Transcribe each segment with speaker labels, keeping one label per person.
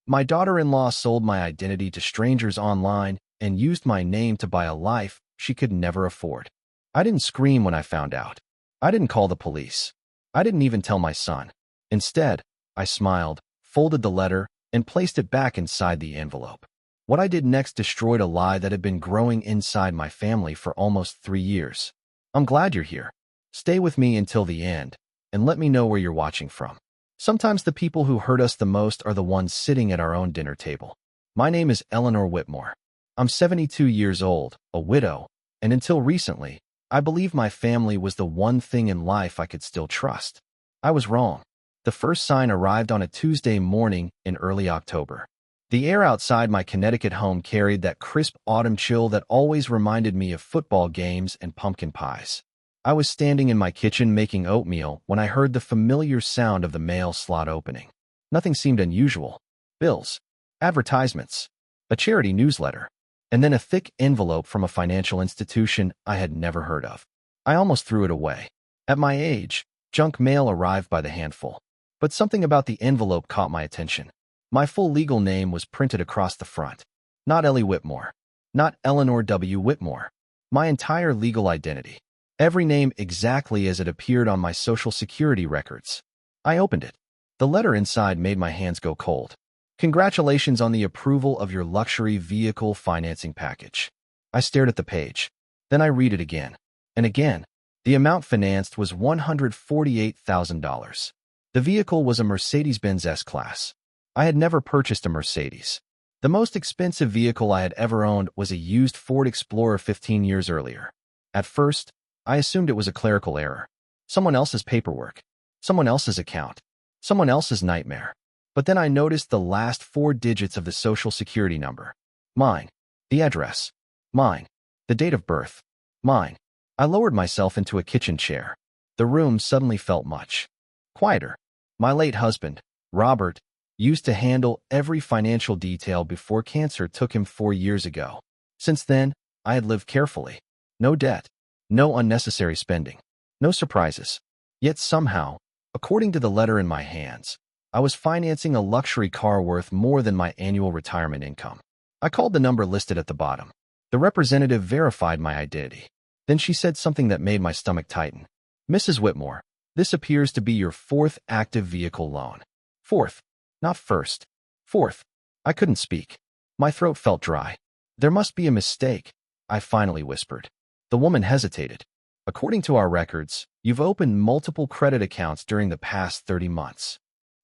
Speaker 1: My daughter-in-law sold my identity to strangers online and used my name to buy a life she could never afford. I didn't scream when I found out. I didn't call the police. I didn't even tell my son. Instead, I smiled, folded the letter, and placed it back inside the envelope. What I did next destroyed a lie that had been growing inside my family for almost 3 years. I'm glad you're here. Stay with me until the end, and let me know where you're watching from. Sometimes the people who hurt us the most are the ones sitting at our own dinner table. My name is Eleanor Whitmore. I'm 72 years old, a widow, and until recently, I believed my family was the one thing in life I could still trust. I was wrong. The first sign arrived on a Tuesday morning in early October. The air outside my Connecticut home carried that crisp autumn chill that always reminded me of football games and pumpkin pies. I was standing in my kitchen making oatmeal when I heard the familiar sound of the mail slot opening. Nothing seemed unusual. Bills, advertisements, a charity newsletter, and then a thick envelope from a financial institution I had never heard of. I almost threw it away. At my age, junk mail arrived by the handful. But something about the envelope caught my attention. My full legal name was printed across the front. Not Ellie Whitmore. Not Eleanor W. Whitmore. My entire legal identity. Every name exactly as it appeared on my Social Security records. I opened it. The letter inside made my hands go cold. Congratulations on the approval of your luxury vehicle financing package. I stared at the page. Then I read it again. And again. The amount financed was $148,000. The vehicle was a Mercedes-Benz S-Class. I had never purchased a Mercedes. The most expensive vehicle I had ever owned was a used Ford Explorer 15 years earlier. At first, I assumed it was a clerical error. Someone else's paperwork. Someone else's account. Someone else's nightmare. But then I noticed the last 4 digits of the Social Security number. Mine. The address. Mine. The date of birth. Mine. I lowered myself into a kitchen chair. The room suddenly felt much quieter. My late husband, Robert, used to handle every financial detail before cancer took him 4 years ago. Since then, I had lived carefully. No debt. No unnecessary spending. No surprises. Yet somehow, according to the letter in my hands, I was financing a luxury car worth more than my annual retirement income. I called the number listed at the bottom. The representative verified my identity. Then she said something that made my stomach tighten. Mrs. Whitmore, this appears to be your 4th active vehicle loan. 4th, not first. 4th. I couldn't speak. My throat felt dry. There must be a mistake, I finally whispered. The woman hesitated. According to our records, you've opened multiple credit accounts during the past 30 months.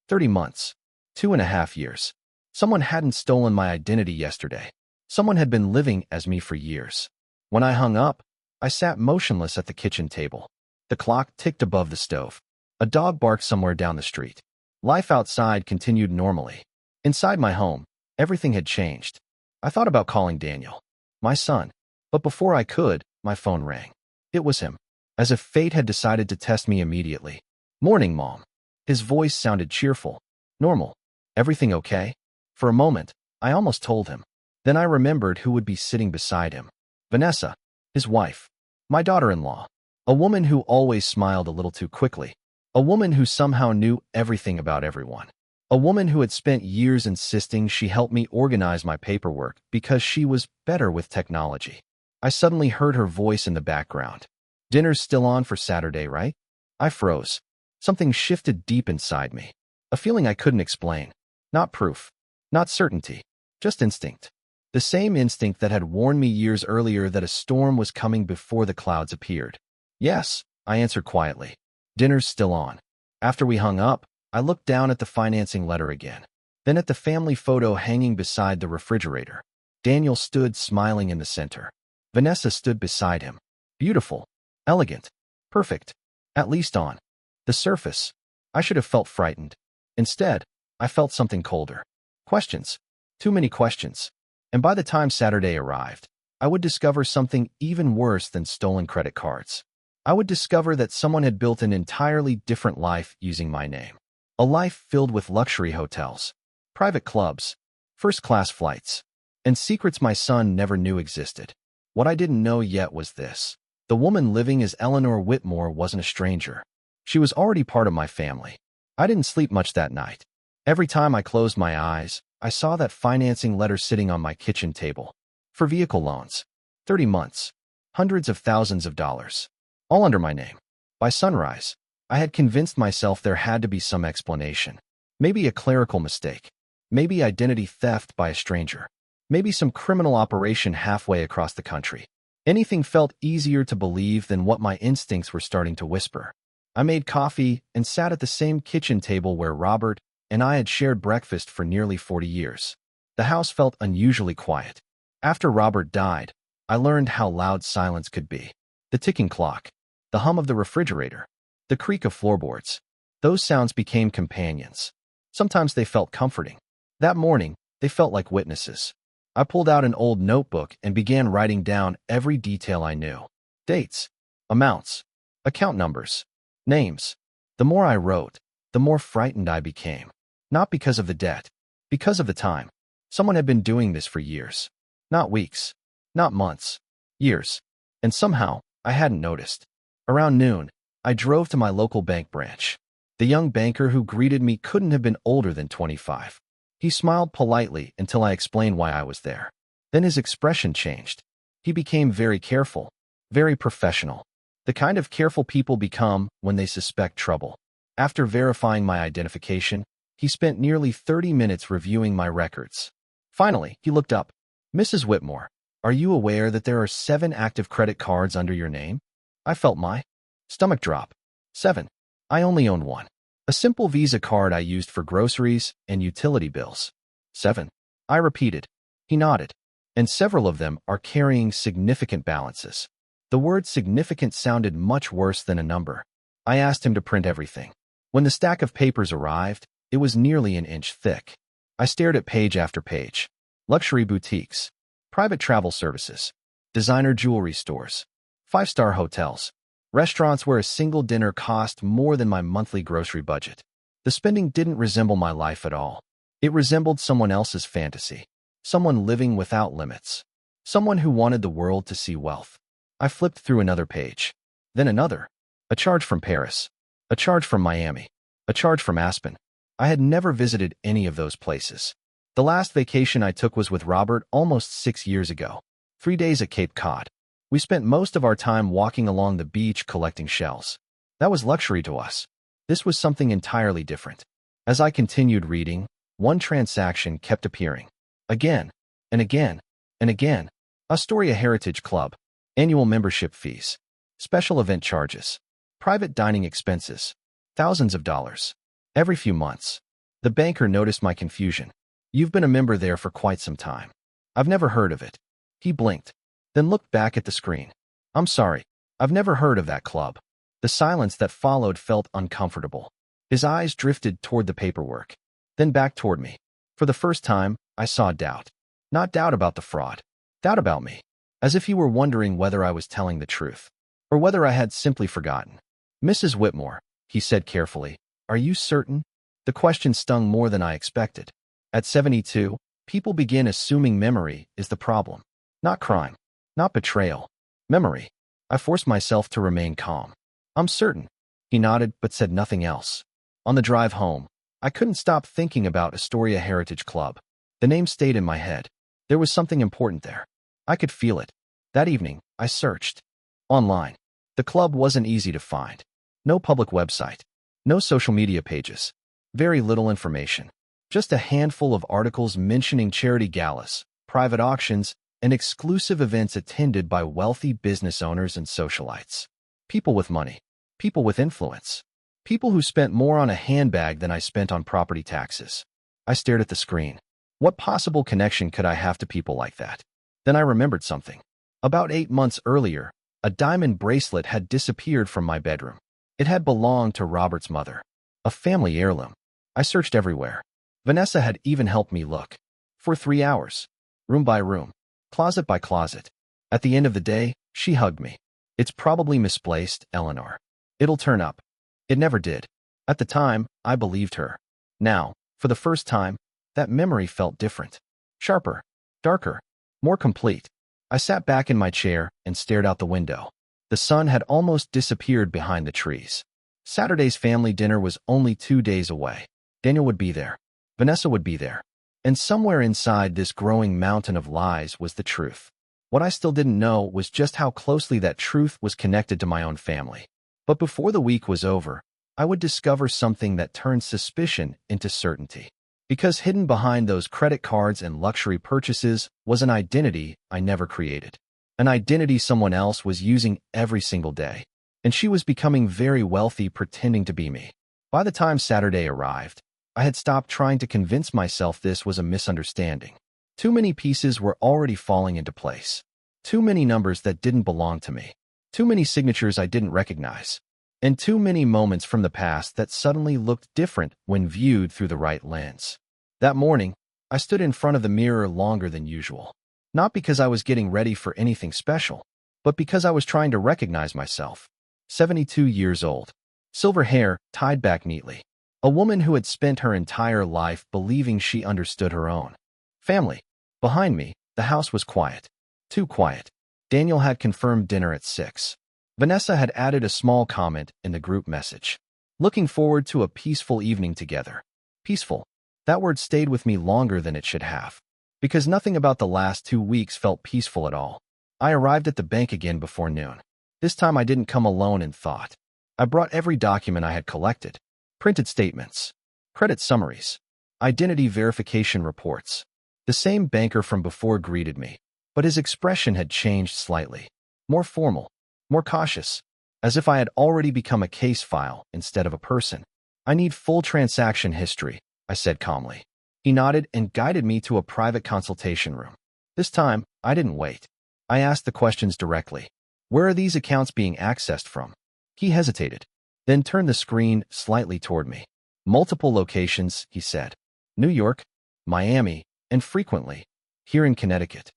Speaker 1: 30 months. 2.5 years. Someone hadn't stolen my identity yesterday. Someone had been living as me for years. When I hung up, I sat motionless at the kitchen table. The clock ticked above the stove. A dog barked somewhere down the street. Life outside continued normally. Inside my home, everything had changed. I thought about calling Daniel, my son, but before I could, my phone rang. It was him, as if fate had decided to test me immediately. Morning, Mom. His voice sounded cheerful. Normal. Everything okay? For a moment, I almost told him. Then I remembered who would be sitting beside him. Vanessa, his wife. My daughter-in-law. A woman who always smiled a little too quickly. A woman who somehow knew everything about everyone. A woman who had spent years insisting she help me organize my paperwork because she was better with technology. I suddenly heard her voice in the background. Dinner's still on for Saturday, right? I froze. Something shifted deep inside me. A feeling I couldn't explain. Not proof. Not certainty. Just instinct. The same instinct that had warned me years earlier that a storm was coming before the clouds appeared. Yes, I answered quietly. Dinner's still on. After we hung up, I looked down at the financing letter again. Then at the family photo hanging beside the refrigerator. Daniel stood smiling in the center. Vanessa stood beside him. Beautiful. Elegant. Perfect. At least on the surface. I should have felt frightened. Instead, I felt something colder. Questions. Too many questions. And by the time Saturday arrived, I would discover something even worse than stolen credit cards. I would discover that someone had built an entirely different life using my name. A life filled with luxury hotels, private clubs, first-class flights, and secrets my son never knew existed. What I didn't know yet was this. The woman living as Eleanor Whitmore wasn't a stranger. She was already part of my family. I didn't sleep much that night. Every time I closed my eyes, I saw that financing letter sitting on my kitchen table. For vehicle loans. 30 months. Hundreds of thousands of dollars. All under my name. By sunrise, I had convinced myself there had to be some explanation. Maybe a clerical mistake. Maybe identity theft by a stranger. Maybe some criminal operation halfway across the country. Anything felt easier to believe than what my instincts were starting to whisper. I made coffee and sat at the same kitchen table where Robert and I had shared breakfast for nearly 40 years. The house felt unusually quiet. After Robert died, I learned how loud silence could be. The ticking clock, the hum of the refrigerator, the creak of floorboards. Those sounds became companions. Sometimes they felt comforting. That morning, they felt like witnesses. I pulled out an old notebook and began writing down every detail I knew. Dates, amounts, account numbers, names. The more I wrote, the more frightened I became. Not because of the debt, because of the time. Someone had been doing this for years. Not weeks, not months, years. And somehow, I hadn't noticed. Around noon, I drove to my local bank branch. The young banker who greeted me couldn't have been older than 25. He smiled politely until I explained why I was there. Then his expression changed. He became very careful, very professional. The kind of careful people become when they suspect trouble. After verifying my identification, he spent nearly 30 minutes reviewing my records. Finally, he looked up. "Mrs. Whitmore, are you aware that there are 7 active credit cards under your name?" I felt my stomach drop. 7. I only own one. A simple Visa card I used for groceries and utility bills. 7. I repeated. He nodded. And several of them are carrying significant balances. The word significant sounded much worse than a number. I asked him to print everything. When the stack of papers arrived, it was nearly an inch thick. I stared at page after page. Luxury boutiques, private travel services, designer jewelry stores, 5-star hotels, restaurants where a single dinner cost more than my monthly grocery budget. The spending didn't resemble my life at all. It resembled someone else's fantasy, someone living without limits, someone who wanted the world to see wealth. I flipped through another page, then another. A charge from Paris, a charge from Miami, a charge from Aspen. I had never visited any of those places. The last vacation I took was with Robert almost 6 years ago. 3 days at Cape Cod. We spent most of our time walking along the beach collecting shells. That was luxury to us. This was something entirely different. As I continued reading, one transaction kept appearing. Again, and again, and again. Astoria Heritage Club. Annual membership fees. Special event charges. Private dining expenses. Thousands of dollars. Every few months. The banker noticed my confusion. "You've been a member there for quite some time." "I've never heard of it." He blinked, then looked back at the screen. "I'm sorry. I've never heard of that club." The silence that followed felt uncomfortable. His eyes drifted toward the paperwork, then back toward me. For the first time, I saw doubt. Not doubt about the fraud. Doubt about me. As if he were wondering whether I was telling the truth, or whether I had simply forgotten. "Mrs. Whitmore," he said carefully, "are you certain?" The question stung more than I expected. At 72, people begin assuming memory is the problem. Not crime. Not betrayal. Memory. I forced myself to remain calm. "I'm certain." He nodded but said nothing else. On the drive home, I couldn't stop thinking about Astoria Heritage Club. The name stayed in my head. There was something important there. I could feel it. That evening, I searched. Online. The club wasn't easy to find. No public website. No social media pages. Very little information. Just a handful of articles mentioning charity galas, private auctions, and exclusive events attended by wealthy business owners and socialites. People with money. People with influence. People who spent more on a handbag than I spent on property taxes. I stared at the screen. What possible connection could I have to people like that? Then I remembered something. About 8 months earlier, a diamond bracelet had disappeared from my bedroom. It had belonged to Robert's mother. A family heirloom. I searched everywhere. Vanessa had even helped me look. For 3 hours. Room by room. Closet by closet. At the end of the day, she hugged me. "It's probably misplaced, Eleanor. It'll turn up." It never did. At the time, I believed her. Now, for the first time, that memory felt different. Sharper. Darker. More complete. I sat back in my chair and stared out the window. The sun had almost disappeared behind the trees. Saturday's family dinner was only 2 days away. Daniel would be there. Vanessa would be there. And somewhere inside this growing mountain of lies was the truth. What I still didn't know was just how closely that truth was connected to my own family. But before the week was over, I would discover something that turned suspicion into certainty. Because hidden behind those credit cards and luxury purchases was an identity I never created. An identity someone else was using every single day. And she was becoming very wealthy pretending to be me. By the time Saturday arrived, I had stopped trying to convince myself this was a misunderstanding. Too many pieces were already falling into place. Too many numbers that didn't belong to me. Too many signatures I didn't recognize. And too many moments from the past that suddenly looked different when viewed through the right lens. That morning, I stood in front of the mirror longer than usual. Not because I was getting ready for anything special, but because I was trying to recognize myself. 72 years old. Silver hair tied back neatly. A woman who had spent her entire life believing she understood her own family. Behind me, the house was quiet. Too quiet. Daniel had confirmed dinner at 6. Vanessa had added a small comment in the group message. Looking forward to a peaceful evening together. Peaceful. That word stayed with me longer than it should have. Because nothing about the last 2 weeks felt peaceful at all. I arrived at the bank again before noon. This time I didn't come alone in thought. I brought every document I had collected. Printed statements. Credit summaries. Identity verification reports. The same banker from before greeted me, but his expression had changed slightly. More formal. More cautious. As if I had already become a case file instead of a person. I need full transaction history, I said calmly. He nodded and guided me to a private consultation room. This time, I didn't wait. I asked the questions directly. Where are these accounts being accessed from? He hesitated, then turned the screen slightly toward me. Multiple locations, he said. New York, Miami, and frequently, here in Connecticut.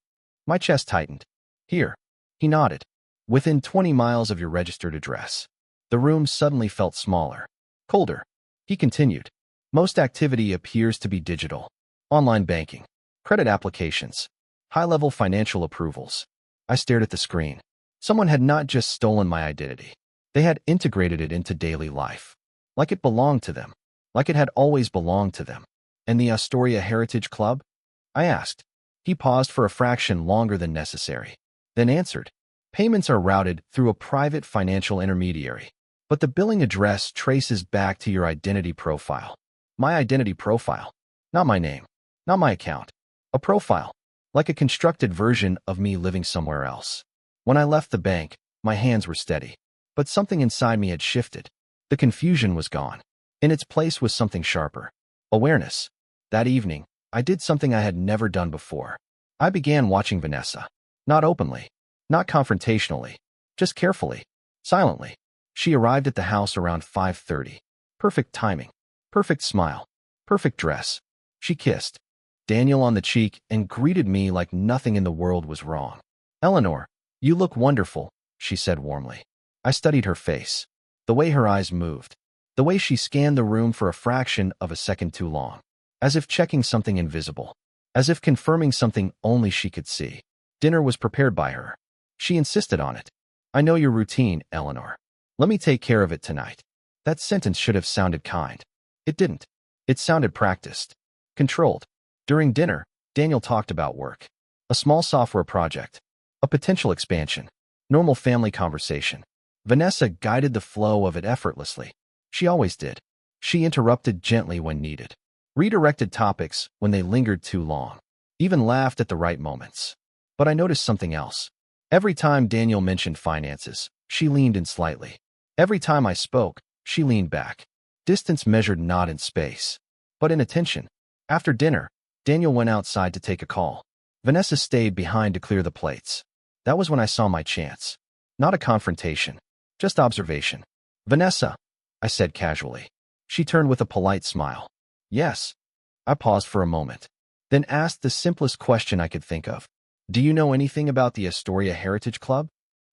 Speaker 1: My chest tightened. Here. He nodded. Within 20 miles of your registered address. The room suddenly felt smaller. Colder. He continued. Most activity appears to be digital. Online banking. Credit applications. High-level financial approvals. I stared at the screen. Someone had not just stolen my identity. They had integrated it into daily life. Like it belonged to them. Like it had always belonged to them. And the Astoria Heritage Club? I asked. He paused for a fraction longer than necessary. Then answered. Payments are routed through a private financial intermediary. But the billing address traces back to your identity profile. My identity profile. Not my name. Not my account. A profile. Like a constructed version of me living somewhere else. When I left the bank, my hands were steady. But something inside me had shifted. The confusion was gone. In its place was something sharper. Awareness. That evening, I did something I had never done before. I began watching Vanessa. Not openly. Not confrontationally. Just carefully. Silently. She arrived at the house around 5:30. Perfect timing. Perfect smile. Perfect dress. She kissed Daniel on the cheek and greeted me like nothing in the world was wrong. Eleanor, you look wonderful, she said warmly. I studied her face. The way her eyes moved. The way she scanned the room for a fraction of a second too long. As if checking something invisible. As if confirming something only she could see. Dinner was prepared by her. She insisted on it. I know your routine, Eleanor. Let me take care of it tonight. That sentence should have sounded kind. It didn't. It sounded practiced. Controlled. During dinner, Daniel talked about work. A small software project. A potential expansion. Normal family conversation. Vanessa guided the flow of it effortlessly. She always did. She interrupted gently when needed. Redirected topics when they lingered too long. Even laughed at the right moments. But I noticed something else. Every time Daniel mentioned finances, she leaned in slightly. Every time I spoke, she leaned back. Distance measured not in space, but in attention. After dinner, Daniel went outside to take a call. Vanessa stayed behind to clear the plates. That was when I saw my chance. Not a confrontation, just observation. Vanessa, I said casually. She turned with a polite smile. Yes. I paused for a moment, then asked the simplest question I could think of. Do you know anything about the Astoria Heritage Club?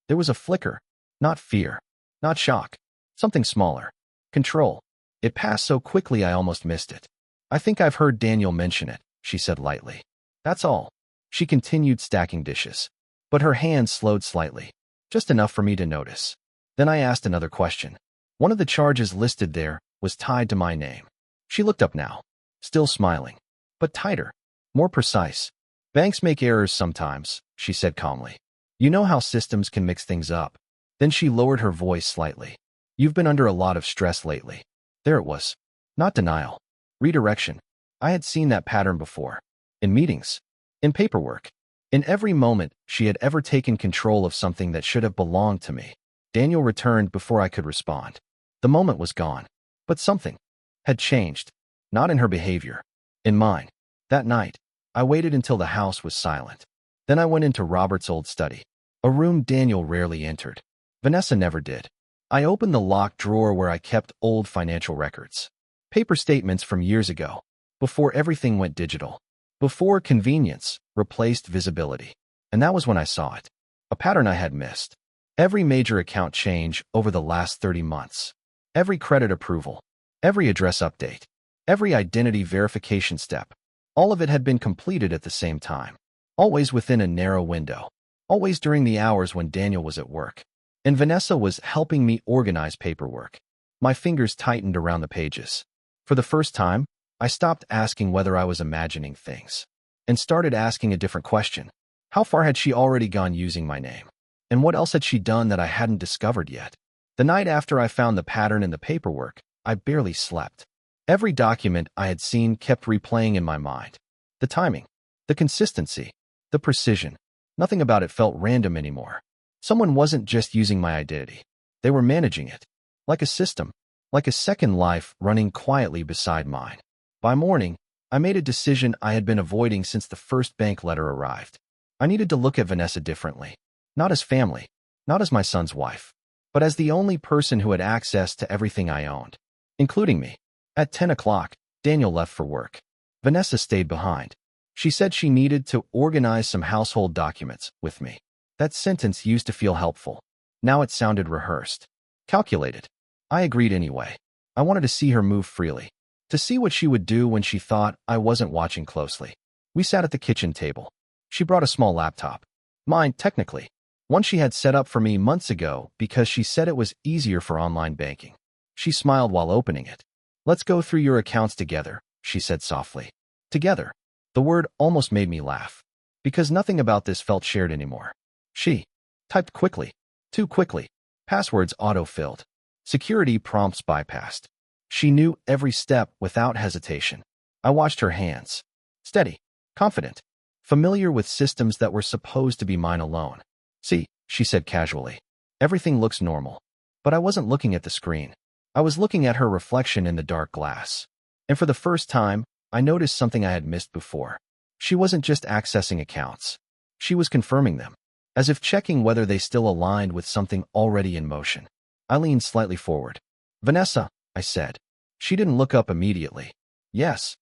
Speaker 1: There was a flicker. Not fear. Not shock. Something smaller. Control. It passed so quickly I almost missed it. I think I've heard Daniel mention it, she said lightly. That's all. She continued stacking dishes. But her hands slowed slightly. Just enough for me to notice. Then I asked another question. One of the charges listed there was tied to my name. She looked up now. still smiling, but tighter, more precise. Banks make errors sometimes, she said calmly. You know how systems can mix things up. Then she lowered her voice slightly. You've been under a lot of stress lately. There it was. Not denial. Redirection. I had seen that pattern before. In meetings. In paperwork. In every moment she had ever taken control of something that should have belonged to me. Daniel returned before I could respond. The moment was gone. But something had changed. Not in her behavior. In mine. That night, I waited until the house was silent. Then I went into Robert's old study. A room Daniel rarely entered. Vanessa never did. I opened the locked drawer where I kept old financial records. Paper statements from years ago. Before everything went digital. Before convenience replaced visibility. And that was when I saw it. A pattern I had missed. Every major account change over the last 30 months. Every credit approval. Every address update. Every identity verification step. All of it had been completed at the same time. Always within a narrow window. Always during the hours when Daniel was at work. And Vanessa was helping me organize paperwork. My fingers tightened around the pages. For the first time, I stopped asking whether I was imagining things. And started asking a different question. How far had she already gone using my name? And what else had she done that I hadn't discovered yet? The night after I found the pattern in the paperwork, I barely slept. Every document I had seen kept replaying in my mind. The timing, the consistency, the precision. Nothing about it felt random anymore. Someone wasn't just using my identity. They were managing it. Like a system. Like a second life running quietly beside mine. By morning, I made a decision I had been avoiding since the first bank letter arrived. I needed to look at Vanessa differently. Not as family. Not as my son's wife. But as the only person who had access to everything I owned. Including me. At 10 o'clock, Daniel left for work. Vanessa stayed behind. She said she needed to organize some household documents with me. That sentence used to feel helpful. Now it sounded rehearsed. Calculated. I agreed anyway. I wanted to see her move freely. To see what she would do when she thought I wasn't watching closely. We sat at the kitchen table. She brought a small laptop. Mine, technically. One she had set up for me months ago because she said it was easier for online banking. She smiled while opening it. Let's go through your accounts together, she said softly. Together. The word almost made me laugh. Because nothing about this felt shared anymore. She typed quickly. Too quickly. Passwords auto-filled. Security prompts bypassed. She knew every step without hesitation. I watched her hands. Steady. Confident. Familiar with systems that were supposed to be mine alone. See, she said casually. Everything looks normal. But I wasn't looking at the screen. I was looking at her reflection in the dark glass. And for the first time, I noticed something I had missed before. She wasn't just accessing accounts. She was confirming them. As if checking whether they still aligned with something already in motion. I leaned slightly forward. Vanessa, I said. She didn't look up immediately. Yes.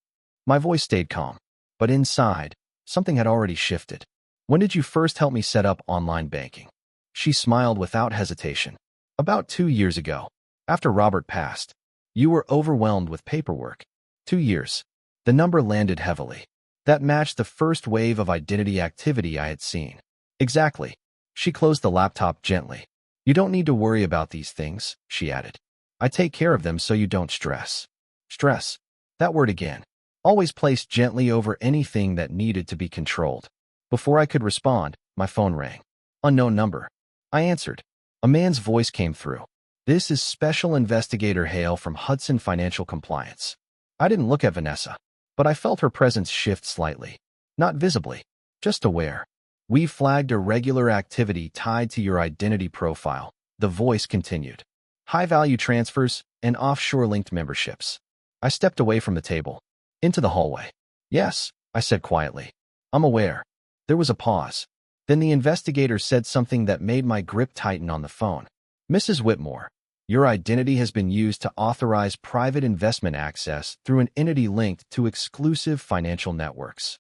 Speaker 1: My voice stayed calm. But inside, something had already shifted. When did you first help me set up online banking? She smiled without hesitation. About 2 years ago. After Robert passed. You were overwhelmed with paperwork. 2 years. The number landed heavily. That matched the first wave of identity activity I had seen. Exactly. She closed the laptop gently. You don't need to worry about these things, she added. I take care of them so you don't stress. Stress. That word again. Always placed gently over anything that needed to be controlled. Before I could respond, my phone rang. Unknown number. I answered. A man's voice came through. This is Special Investigator Hale from Hudson Financial Compliance. I didn't look at Vanessa, but I felt her presence shift slightly. Not visibly, just aware. We flagged irregular activity tied to your identity profile, the voice continued. High-value transfers and offshore-linked memberships. I stepped away from the table. Into the hallway. Yes, I said quietly. I'm aware. There was a pause. Then the investigator said something that made my grip tighten on the phone. Mrs. Whitmore, your identity has been used to authorize private investment access through an entity linked to exclusive financial networks.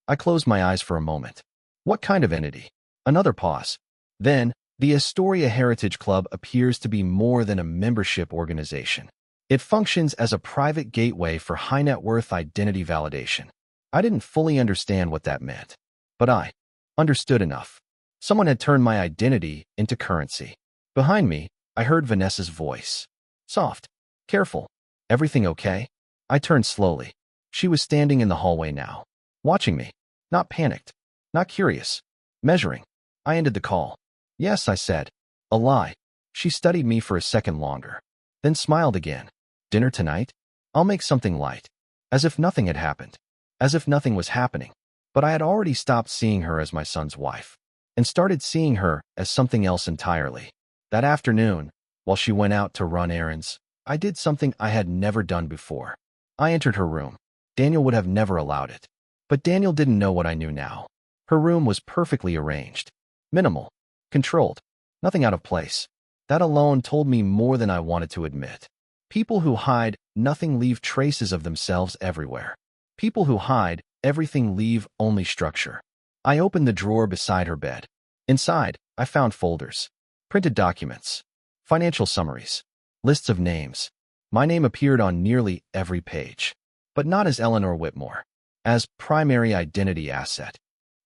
Speaker 1: I closed my eyes for a moment. What kind of entity? Another pause. Then, the Astoria Heritage Club appears to be more than a membership organization. It functions as a private gateway for high-net-worth identity validation. I didn't fully understand what that meant, but I understood enough. Someone had turned my identity into currency. Behind me, I heard Vanessa's voice. Soft. Careful. Everything okay? I turned slowly. She was standing in the hallway now, watching me. Not panicked, not curious, measuring. I ended the call. Yes, I said. A lie. She studied me for a second longer, then smiled again. Dinner tonight? I'll make something light. As if nothing had happened. As if nothing was happening. But I had already stopped seeing her as my son's wife, and started seeing her as something else entirely. That afternoon, while she went out to run errands, I did something I had never done before. I entered her room. Daniel would have never allowed it. But Daniel didn't know what I knew now. Her room was perfectly arranged. Minimal. Controlled. Nothing out of place. That alone told me more than I wanted to admit. People who hide nothing leave traces of themselves everywhere. People who hide everything leave only structure. I opened the drawer beside her bed. Inside, I found folders, printed documents, financial summaries, lists of names. My name appeared on nearly every page, but not as Eleanor Whitmore, as primary identity asset.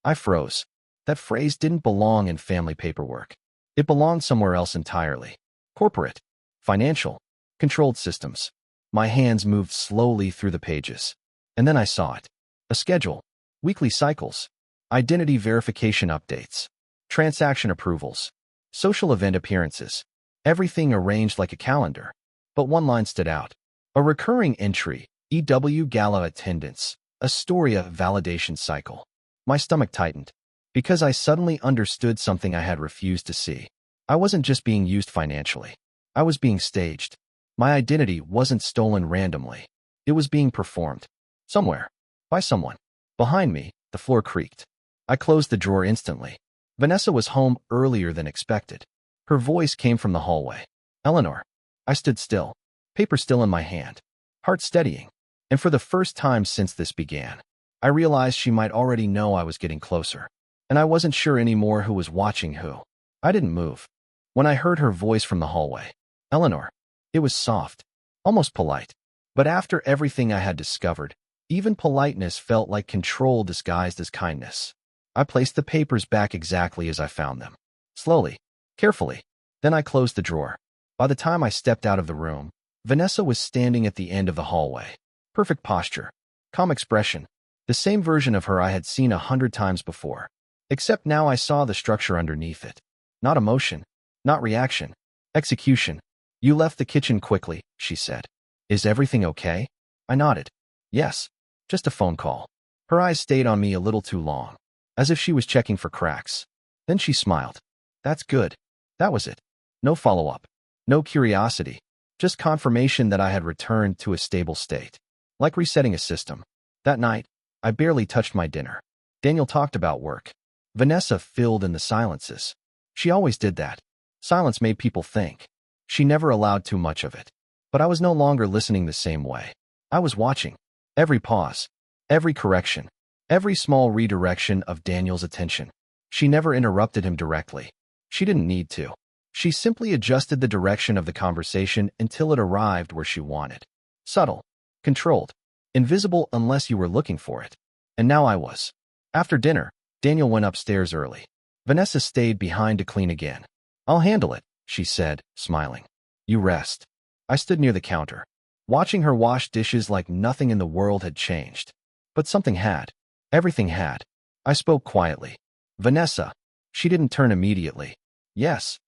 Speaker 1: I froze. That phrase didn't belong in family paperwork. It belonged somewhere else entirely. Corporate, financial, controlled systems. My hands moved slowly through the pages. And then I saw it. A schedule, weekly cycles, identity verification updates, transaction approvals, social event appearances. Everything arranged like a calendar. But one line stood out. A recurring entry, EW Gala attendance, Astoria validation cycle. My stomach tightened, because I suddenly understood something I had refused to see. I wasn't just being used financially. I was being staged. My identity wasn't stolen randomly. It was being performed. Somewhere. By someone. Behind me, the floor creaked. I closed the drawer instantly. Vanessa was home earlier than expected. Her voice came from the hallway. Eleanor. I stood still, paper still in my hand, heart steadying. And for the first time since this began, I realized she might already know I was getting closer. And I wasn't sure anymore who was watching who. I didn't move. When I heard her voice from the hallway, Eleanor. It was soft, almost polite. But after everything I had discovered, even politeness felt like control disguised as kindness. I placed the papers back exactly as I found them. Slowly, carefully. Then I closed the drawer. By the time I stepped out of the room, Vanessa was standing at the end of the hallway. Perfect posture, calm expression, the same version of her I had seen 100 times before. Except now I saw the structure underneath it. Not emotion, not reaction, execution. You left the kitchen quickly, she said. Is everything okay? I nodded. Yes, just a phone call. Her eyes stayed on me a little too long, as if she was checking for cracks. Then she smiled. That's good. That was it. No follow-up. No curiosity. Just confirmation that I had returned to a stable state. Like resetting a system. That night, I barely touched my dinner. Daniel talked about work. Vanessa filled in the silences. She always did that. Silence made people think. She never allowed too much of it. But I was no longer listening the same way. I was watching. Every pause. Every correction. Every small redirection of Daniel's attention. She never interrupted him directly. She didn't need to. She simply adjusted the direction of the conversation until it arrived where she wanted. Subtle. Controlled. Invisible unless you were looking for it. And now I was. After dinner, Daniel went upstairs early. Vanessa stayed behind to clean again. I'll handle it, she said, smiling. You rest. I stood near the counter, watching her wash dishes like nothing in the world had changed. But something had. Everything had. I spoke quietly. Vanessa. She didn't turn immediately. Yes.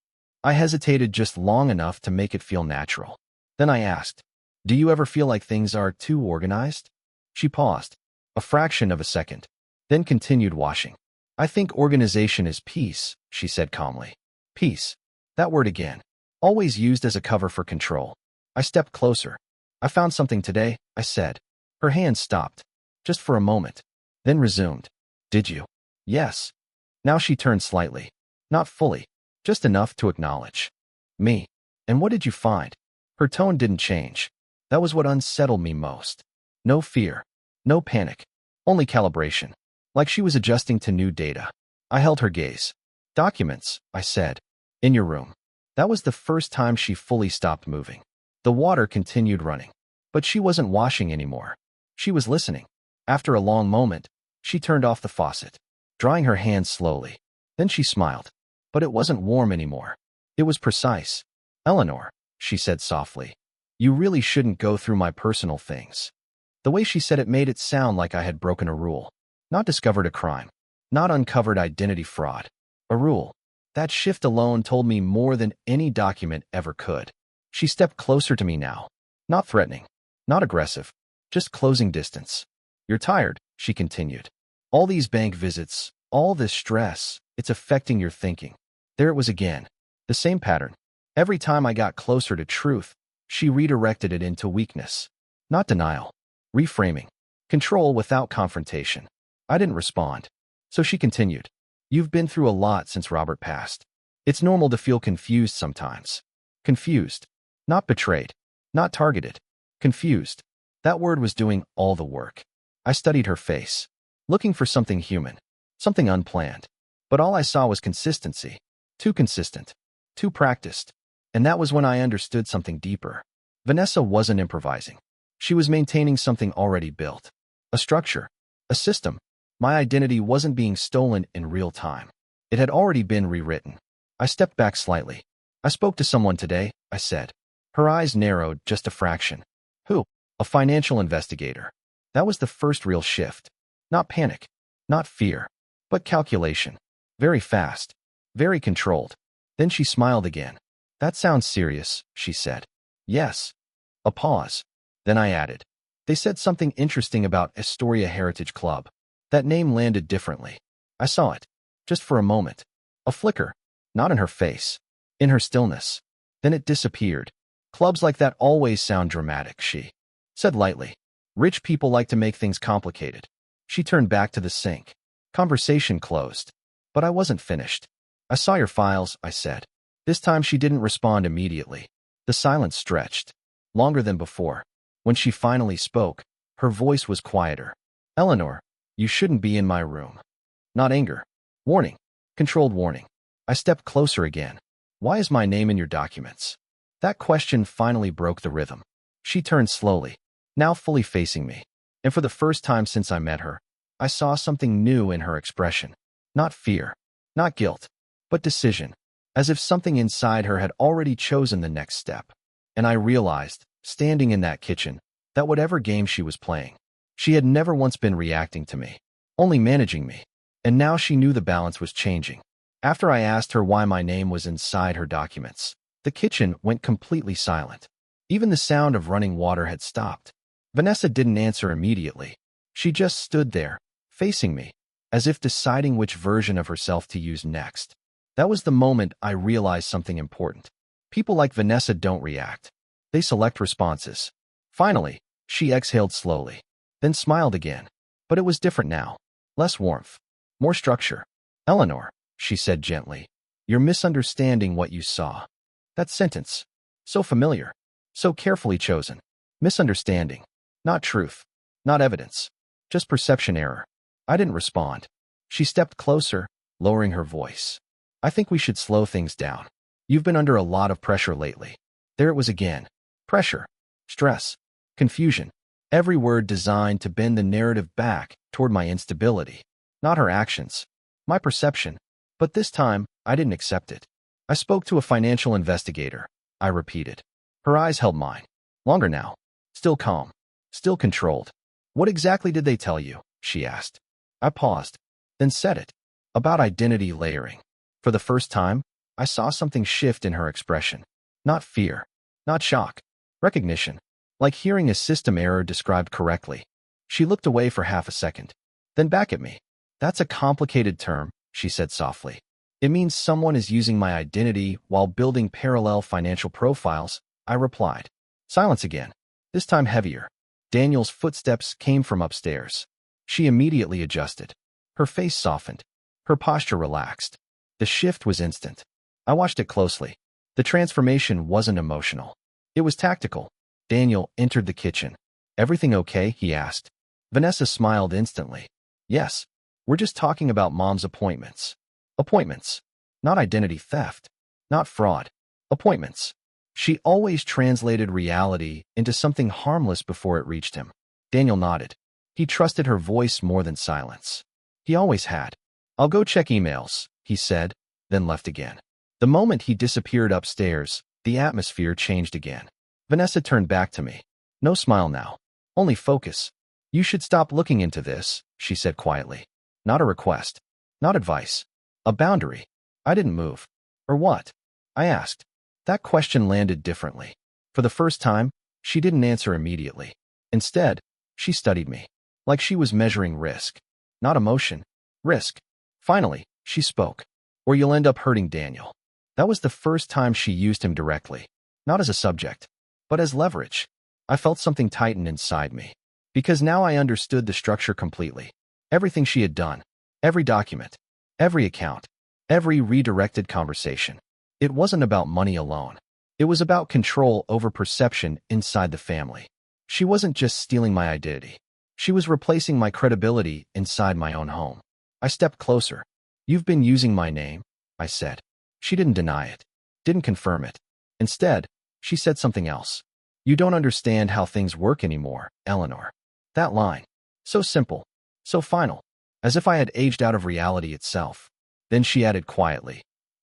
Speaker 1: I hesitated just long enough to make it feel natural. Then I asked, do you ever feel like things are too organized? She paused, a fraction of a second, then continued washing. I think organization is peace, she said calmly. Peace. That word again. Always used as a cover for control. I stepped closer. I found something today, I said. Her hand stopped, just for a moment, then resumed. Did you? Yes. Now she turned slightly. Not fully, just enough to acknowledge. Me. And what did you find? Her tone didn't change. That was what unsettled me most. No fear. No panic. Only calibration. Like she was adjusting to new data. I held her gaze. Documents, I said. In your room. That was the first time she fully stopped moving. The water continued running. But she wasn't washing anymore. She was listening. After a long moment, she turned off the faucet, drying her hands slowly. Then she smiled. But it wasn't warm anymore. It was precise. Eleanor, she said softly, you really shouldn't go through my personal things. The way she said it made it sound like I had broken a rule. Not discovered a crime. Not uncovered identity fraud. A rule. That shift alone told me more than any document ever could. She stepped closer to me now. Not threatening. Not aggressive. Just closing distance. You're tired, she continued. All these bank visits, all this stress, it's affecting your thinking. There it was again. The same pattern. Every time I got closer to truth, she redirected it into weakness. Not denial. Reframing. Control without confrontation. I didn't respond. So she continued. You've been through a lot since Robert passed. It's normal to feel confused sometimes. Confused. Not betrayed. Not targeted. Confused. That word was doing all the work. I studied her face, looking for something human, something unplanned. But all I saw was consistency. Too consistent. Too practiced. And that was when I understood something deeper. Vanessa wasn't improvising. She was maintaining something already built. A structure. A system. My identity wasn't being stolen in real time. It had already been rewritten. I stepped back slightly. I spoke to someone today, I said. Her eyes narrowed just a fraction. Who? A financial investigator. That was the first real shift. Not panic. Not fear. But calculation. Very fast. Very controlled. Then she smiled again. That sounds serious, she said. Yes. A pause. Then I added. They said something interesting about Astoria Heritage Club. That name landed differently. I saw it. Just for a moment. A flicker. Not in her face. In her stillness. Then it disappeared. Clubs like that always sound dramatic, she said lightly. Rich people like to make things complicated. She turned back to the sink. Conversation closed. But I wasn't finished. I saw your files, I said. This time she didn't respond immediately. The silence stretched. Longer than before. When she finally spoke, her voice was quieter. Eleanor, you shouldn't be in my room. Not anger. Warning. Controlled warning. I stepped closer again. Why is my name in your documents? That question finally broke the rhythm. She turned slowly, now fully facing me. And for the first time since I met her, I saw something new in her expression. Not fear. Not guilt. But decision. As if something inside her had already chosen the next step. And I realized, standing in that kitchen, that whatever game she was playing, she had never once been reacting to me, only managing me. And now she knew the balance was changing. After I asked her why my name was inside her documents, the kitchen went completely silent. Even the sound of running water had stopped. Vanessa didn't answer immediately. She just stood there, facing me, as if deciding which version of herself to use next. That was the moment I realized something important. People like Vanessa don't react. They select responses. Finally, she exhaled slowly, then smiled again. But it was different now. Less warmth. More structure. Eleanor, she said gently, you're misunderstanding what you saw. That sentence. So familiar. So carefully chosen. Misunderstanding. Not truth. Not evidence. Just perception error. I didn't respond. She stepped closer, lowering her voice. I think we should slow things down. You've been under a lot of pressure lately. There it was again. Pressure. Stress. Confusion. Every word designed to bend the narrative back toward my instability. Not her actions. My perception. But this time, I didn't accept it. I spoke to a financial investigator, I repeated. Her eyes held mine. Longer now. Still calm. Still controlled. What exactly did they tell you? She asked. I paused, then said it. About identity layering. For the first time, I saw something shift in her expression. Not fear. Not shock. Recognition. Like hearing a system error described correctly. She looked away for half a second. Then back at me. That's a complicated term, she said softly. It means someone is using my identity while building parallel financial profiles, I replied. Silence again. This time heavier. Daniel's footsteps came from upstairs. She immediately adjusted. Her face softened. Her posture relaxed. The shift was instant. I watched it closely. The transformation wasn't emotional. It was tactical. Daniel entered the kitchen. Everything okay? He asked. Vanessa smiled instantly. Yes. We're just talking about Mom's appointments. Appointments. Not identity theft. Not fraud. Appointments. She always translated reality into something harmless before it reached him. Daniel nodded. He trusted her voice more than silence. He always had. I'll go check emails, he said, then left again. The moment he disappeared upstairs, the atmosphere changed again. Vanessa turned back to me. No smile now. Only focus. You should stop looking into this, she said quietly. Not a request. Not advice. A boundary. I didn't move. Or what? I asked. That question landed differently. For the first time, she didn't answer immediately. Instead, she studied me. Like she was measuring risk. Not emotion. Risk. Finally, she spoke. Or you'll end up hurting Daniel. That was the first time she used him directly. Not as a subject, but as leverage. I felt something tighten inside me. Because now I understood the structure completely. Everything she had done. Every document. Every account. Every redirected conversation. It wasn't about money alone. It was about control over perception inside the family. She wasn't just stealing my identity. She was replacing my credibility inside my own home. I stepped closer. You've been using my name, I said. She didn't deny it. Didn't confirm it. Instead, she said something else. You don't understand how things work anymore, Eleanor. That line. So simple. So final. As if I had aged out of reality itself. Then she added quietly.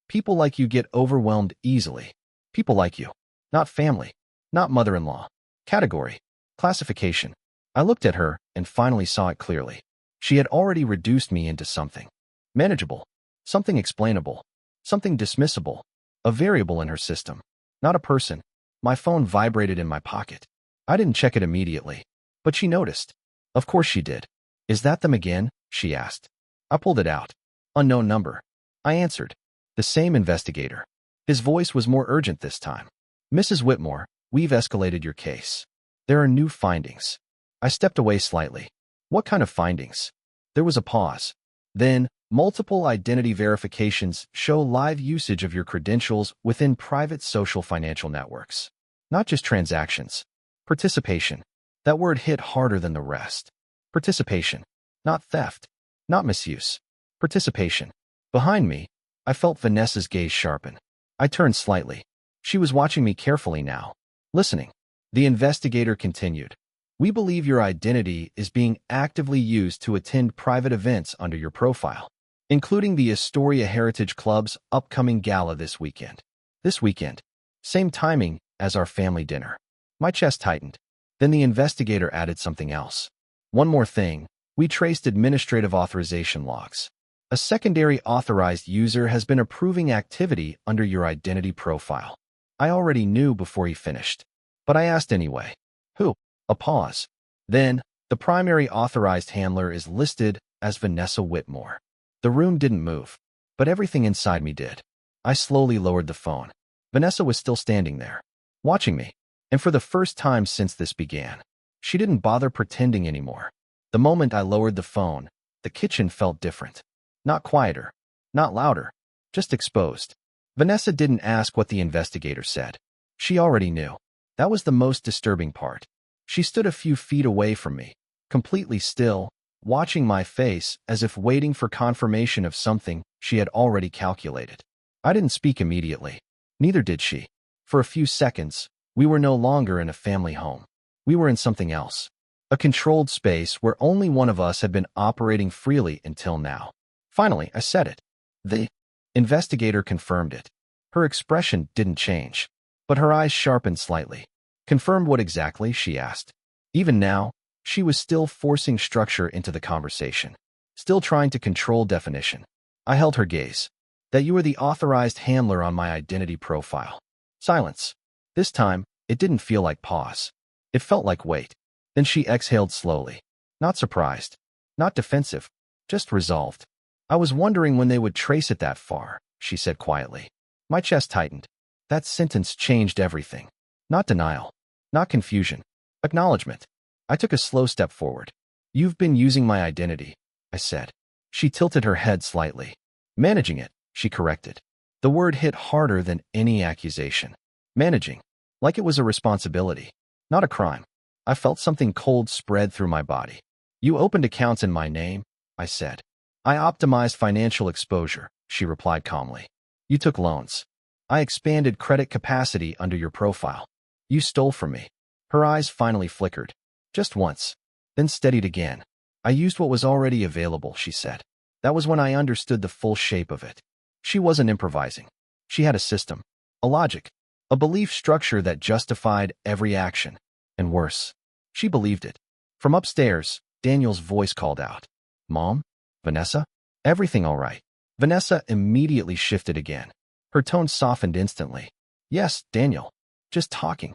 Speaker 1: People like you get overwhelmed easily. People like you. Not family. Not mother-in-law. Category. Classification. I looked at her and finally saw it clearly. She had already reduced me into something. Manageable. Something explainable. Something dismissible. A variable in her system. Not a person. My phone vibrated in my pocket. I didn't check it immediately. But she noticed. Of course she did. Is that them again? She asked. I pulled it out. Unknown number. I answered. The same investigator. His voice was more urgent this time. Mrs. Whitmore, we've escalated your case. There are new findings. I stepped away slightly. What kind of findings? There was a pause. Then, multiple identity verifications show live usage of your credentials within private social financial networks. Not just transactions. Participation. That word hit harder than the rest. Participation. Not theft. Not misuse. Participation. Behind me, I felt Vanessa's gaze sharpen. I turned slightly. She was watching me carefully now. Listening. The investigator continued. We believe your identity is being actively used to attend private events under your profile, including the Astoria Heritage Club's upcoming gala this weekend. This weekend. Same timing as our family dinner. My chest tightened. Then the investigator added something else. One more thing. We traced administrative authorization logs. A secondary authorized user has been approving activity under your identity profile. I already knew before he finished, but I asked anyway. Who? A pause. Then, the primary authorized handler is listed as Vanessa Whitmore. The room didn't move, but everything inside me did. I slowly lowered the phone. Vanessa was still standing there, watching me, and for the first time since this began, she didn't bother pretending anymore. The moment I lowered the phone, the kitchen felt different. Not quieter, not louder, just exposed. Vanessa didn't ask what the investigator said. She already knew. That was the most disturbing part. She stood a few feet away from me, completely still, watching my face as if waiting for confirmation of something she had already calculated. I didn't speak immediately. Neither did she. For a few seconds, we were no longer in a family home. We were in something else. A controlled space where only one of us had been operating freely until now. Finally, I said it. The investigator confirmed it. Her expression didn't change, but her eyes sharpened slightly. Confirmed what exactly? She asked. Even now, she was still forcing structure into the conversation, still trying to control definition. I held her gaze. That you were the authorized handler on my identity profile. Silence. This time, it didn't feel like pause. It felt like wait. Then she exhaled slowly. Not surprised. Not defensive. Just resolved. I was wondering when they would trace it that far, she said quietly. My chest tightened. That sentence changed everything. Not denial. Not confusion. Acknowledgement. I took a slow step forward. You've been using my identity, I said. She tilted her head slightly. Managing it, she corrected. The word hit harder than any accusation. Managing. Like it was a responsibility. Not a crime. I felt something cold spread through my body. You opened accounts in my name, I said. I optimized financial exposure, she replied calmly. You took loans. I expanded credit capacity under your profile. You stole from me. Her eyes finally flickered. Just once. Then steadied again. I used what was already available, she said. That was when I understood the full shape of it. She wasn't improvising. She had a system. A logic. A belief structure that justified every action. And worse. She believed it. From upstairs, Daniel's voice called out, "Mom? Vanessa? Everything all right?" Vanessa immediately shifted again. Her tone softened instantly. "Yes, Daniel. Just talking."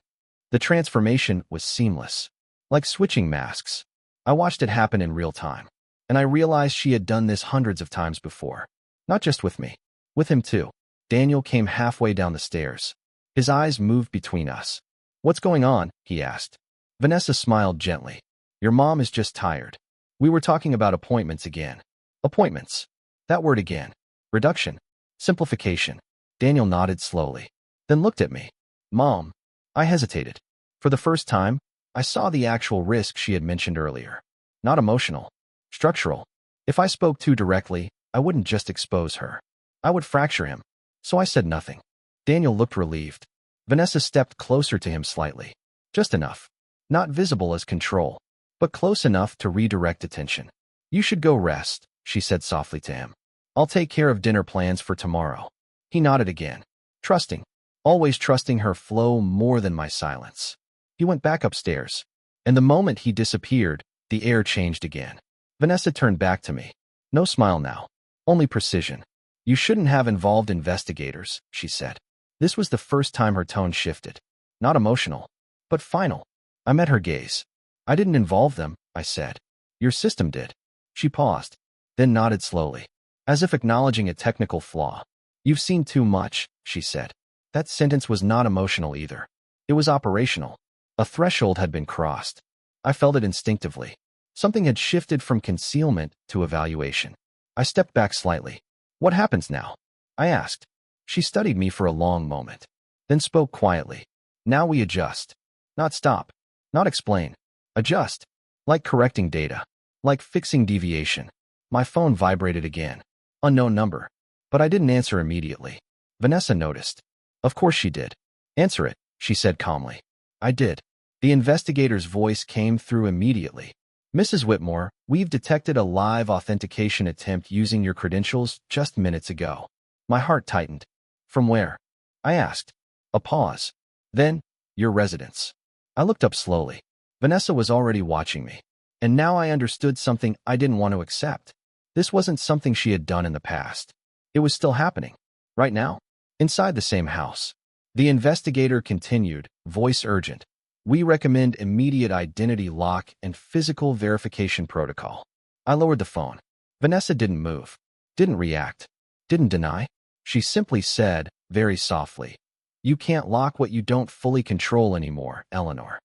Speaker 1: The transformation was seamless. Like switching masks. I watched it happen in real time. And I realized she had done this hundreds of times before. Not just with me. With him too. Daniel came halfway down the stairs. His eyes moved between us. "What's going on?" he asked. Vanessa smiled gently. "Your mom is just tired. We were talking about appointments again." Appointments. That word again. Reduction. Simplification. Daniel nodded slowly. Then looked at me. "Mom." I hesitated. For the first time, I saw the actual risk she had mentioned earlier. Not emotional. Structural. If I spoke too directly, I wouldn't just expose her. I would fracture him. So I said nothing. Daniel looked relieved. Vanessa stepped closer to him slightly. Just enough. Not visible as control, but close enough to redirect attention. "You should go rest," she said softly to him. "I'll take care of dinner plans for tomorrow." He nodded again. Trusting. Always trusting her flow more than my silence. He went back upstairs. And the moment he disappeared, the air changed again. Vanessa turned back to me. No smile now. Only precision. "You shouldn't have involved investigators," she said. This was the first time her tone shifted. Not emotional, but final. I met her gaze. "I didn't involve them," I said. "Your system did." She paused, then nodded slowly, as if acknowledging a technical flaw. "You've seen too much," she said. That sentence was not emotional either. It was operational. A threshold had been crossed. I felt it instinctively. Something had shifted from concealment to evaluation. I stepped back slightly. "What happens now?" I asked. She studied me for a long moment, then spoke quietly. "Now we adjust. Not stop. Not explain. Adjust. Like correcting data. Like fixing deviation." My phone vibrated again. Unknown number. But I didn't answer immediately. Vanessa noticed. "Of course she did." "Answer it," she said calmly. I did. The investigator's voice came through immediately. "Mrs. Whitmore, we've detected a live authentication attempt using your credentials just minutes ago." My heart tightened. "From where?" I asked. A pause. Then, "Your residence." I looked up slowly. Vanessa was already watching me. And now I understood something I didn't want to accept. This wasn't something she had done in the past. It was still happening. Right now. Inside the same house. The investigator continued, voice urgent. "We recommend immediate identity lock and physical verification protocol." I lowered the phone. Vanessa didn't move. Didn't react. Didn't deny. She simply said, very softly, "You can't lock what you don't fully control anymore, Eleanor."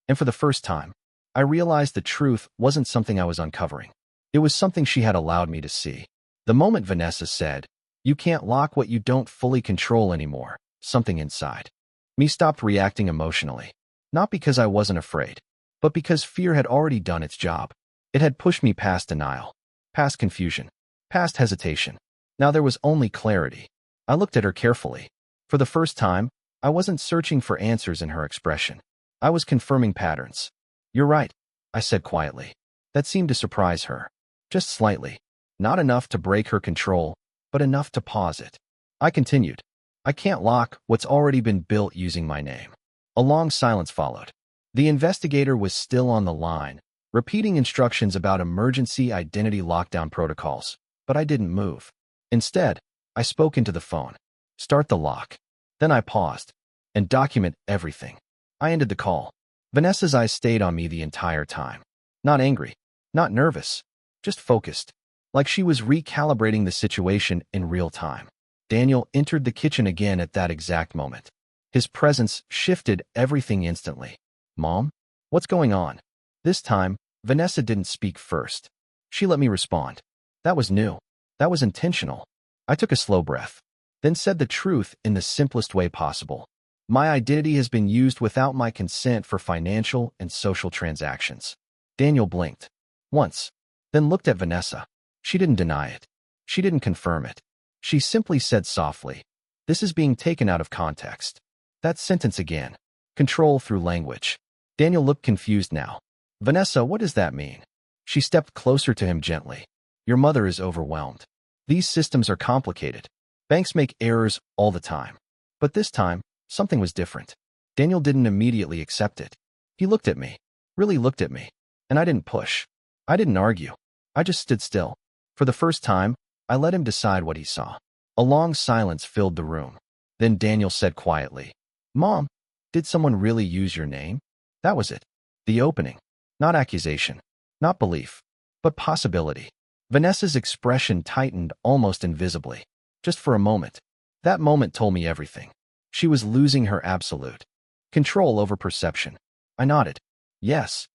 Speaker 1: And for the first time, I realized the truth wasn't something I was uncovering. It was something she had allowed me to see. The moment Vanessa said, "You can't lock what you don't fully control anymore," something inside me stopped reacting emotionally. Not because I wasn't afraid, but because fear had already done its job. It had pushed me past denial, past confusion, past hesitation. Now there was only clarity. I looked at her carefully. For the first time, I wasn't searching for answers in her expression. I was confirming patterns. "You're right," I said quietly. That seemed to surprise her. Just slightly. Not enough to break her control, but enough to pause it. I continued. "I can't lock what's already been built using my name." A long silence followed. The investigator was still on the line, repeating instructions about emergency identity lockdown protocols, but I didn't move. Instead, I spoke into the phone. "Start the lock." Then I paused. "And document everything." I ended the call. Vanessa's eyes stayed on me the entire time. Not angry, not nervous, just focused, like she was recalibrating the situation in real time. Daniel entered the kitchen again at that exact moment. His presence shifted everything instantly. "Mom? What's going on?" This time, Vanessa didn't speak first. She let me respond. That was new. That was intentional. I took a slow breath, then said the truth in the simplest way possible. "My identity has been used without my consent for financial and social transactions." Daniel blinked. Once. Then looked at Vanessa. She didn't deny it. She didn't confirm it. She simply said softly, "This is being taken out of context." That sentence again. Control through language. Daniel looked confused now. "Vanessa, what does that mean?" She stepped closer to him gently. "Your mother is overwhelmed. These systems are complicated. Banks make errors all the time. But this time, something was different." Daniel didn't immediately accept it. He looked at me. really looked at me. And I didn't push. I didn't argue. I just stood still. For the first time, I let him decide what he saw. A long silence filled the room. Then Daniel said quietly, "Mom, did someone really use your name?" That was it. The opening. Not accusation. Not belief. But possibility. Vanessa's expression tightened almost invisibly. Just for a moment. That moment told me everything. She was losing her absolute control over perception. I nodded. Yes.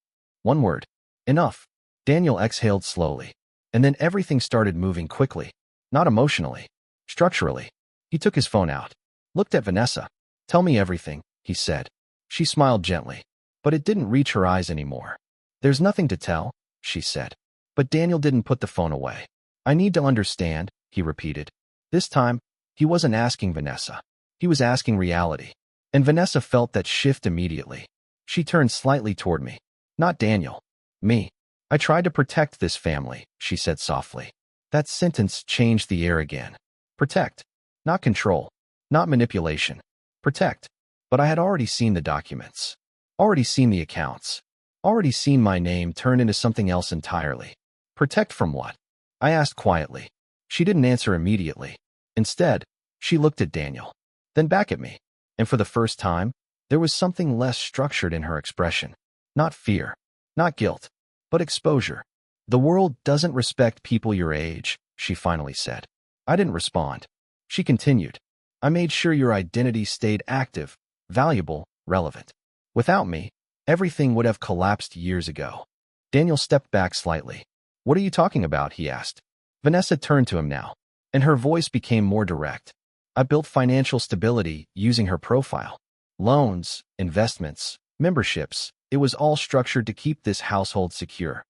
Speaker 1: One word. Enough. Daniel exhaled slowly. And then everything started moving quickly. Not emotionally. Structurally. He took his phone out. Looked at Vanessa. "Tell me everything," he said. She smiled gently. But it didn't reach her eyes anymore. "There's nothing to tell," she said. But Daniel didn't put the phone away. "I need to understand," he repeated. This time, he wasn't asking Vanessa. He was asking reality. And Vanessa felt that shift immediately. She turned slightly toward me. "Not Daniel. Me. I tried to protect this family," she said softly. That sentence changed the air again. Protect. Not control. Not manipulation. Protect. But I had already seen the documents. Already seen the accounts. Already seen my name turn into something else entirely. Protect from what? I asked quietly. She didn't answer immediately. Instead, she looked at Daniel. Then back at me. And for the first time, there was something less structured in her expression. Not fear. Not guilt. But exposure. "The world doesn't respect people your age," she finally said. I didn't respond. She continued. "I made sure your identity stayed active, valuable, relevant. Without me, everything would have collapsed years ago." Daniel stepped back slightly. "What are you talking about?" he asked. Vanessa turned to him now, and her voice became more direct. "I built financial stability using her profile. Loans, investments, memberships. It was all structured to keep this household secure."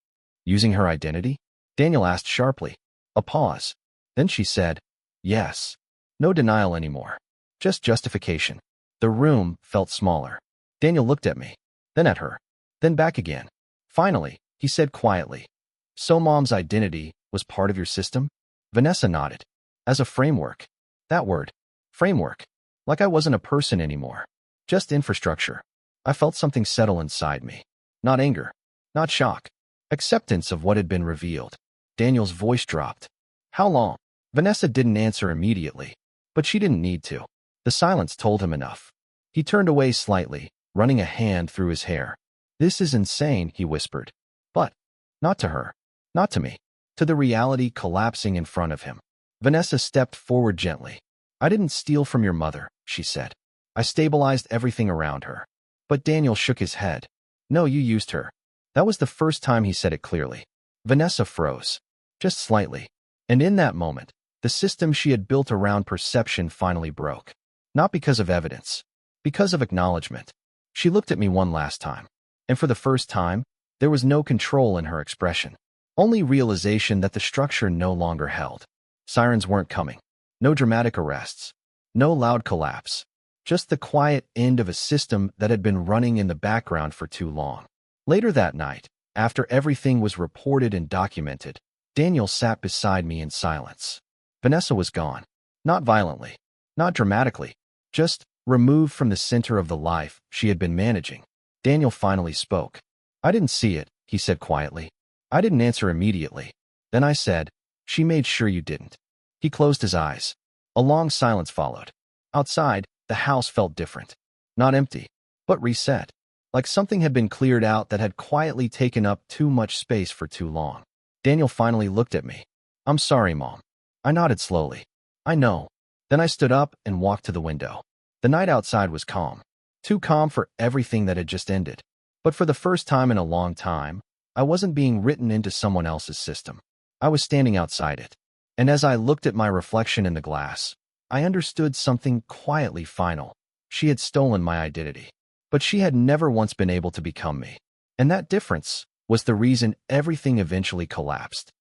Speaker 1: "Using her identity?" Daniel asked sharply. A pause. Then she said, "Yes." No denial anymore. Just justification. The room felt smaller. Daniel looked at me, then at her, then back again. Finally, he said quietly, "So Mom's identity was part of your system?" Vanessa nodded. "As a framework." That word. Framework. Like I wasn't a person anymore. Just infrastructure. I felt something settle inside me. Not anger. Not shock. Acceptance of what had been revealed. Daniel's voice dropped. "How long?" Vanessa didn't answer immediately, but she didn't need to. The silence told him enough. He turned away slightly, running a hand through his hair. "This is insane," he whispered. But not to her. Not to me. To the reality collapsing in front of him. Vanessa stepped forward gently. "I didn't steal from your mother," she said. "I stabilized everything around her." But Daniel shook his head. "No, you used her." That was the first time he said it clearly. Vanessa froze. Just slightly. And in that moment, the system she had built around perception finally broke. Not because of evidence. Because of acknowledgement. She looked at me one last time. And for the first time, there was no control in her expression. Only realization that the structure no longer held. Sirens weren't coming. No dramatic arrests. No loud collapse. Just the quiet end of a system that had been running in the background for too long. Later that night, after everything was reported and documented, Daniel sat beside me in silence. Vanessa was gone. Not violently. Not dramatically. Just removed from the center of the life she had been managing. Daniel finally spoke. "I didn't see it," he said quietly. I didn't answer immediately. Then I said, "She made sure you didn't." He closed his eyes. A long silence followed. Outside, the house felt different. Not empty, but reset. Like something had been cleared out that had quietly taken up too much space for too long. Daniel finally looked at me. "I'm sorry, Mom." I nodded slowly. "I know." Then I stood up and walked to the window. The night outside was calm. Too calm for everything that had just ended. But for the first time in a long time, I wasn't being written into someone else's system. I was standing outside it. And as I looked at my reflection in the glass, I understood something quietly final. She had stolen my identity. But she had never once been able to become me. And that difference was the reason everything eventually collapsed.